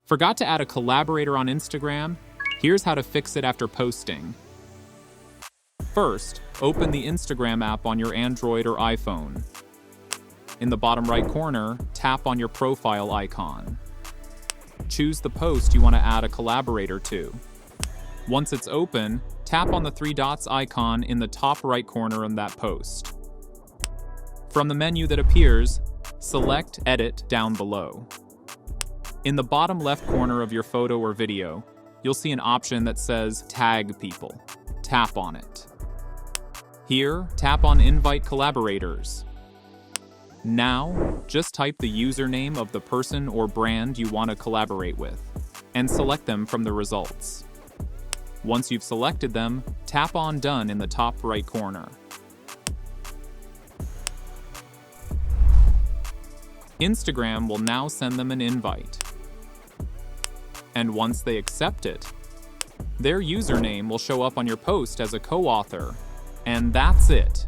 Forgot to add a collaborator on Instagram? Here's how to fix it after posting. First, open the Instagram app on your Android or iPhone. In the bottom right corner, tap on your profile icon. Choose the post you want to add a collaborator to. Once it's open, tap on the three dots icon in the top right corner on that post. From the menu that appears, select Edit down below. In the bottom left corner of your photo or video, you'll see an option that says Tag People. Tap on it. Here, tap on Invite Collaborators. Now, just type the username of the person or brand you want to collaborate with, and select them from the results. Once you've selected them, tap on Done in the top right corner. Instagram will now send them an invite. And once they accept it, their username will show up on your post as a co-author. And that's it.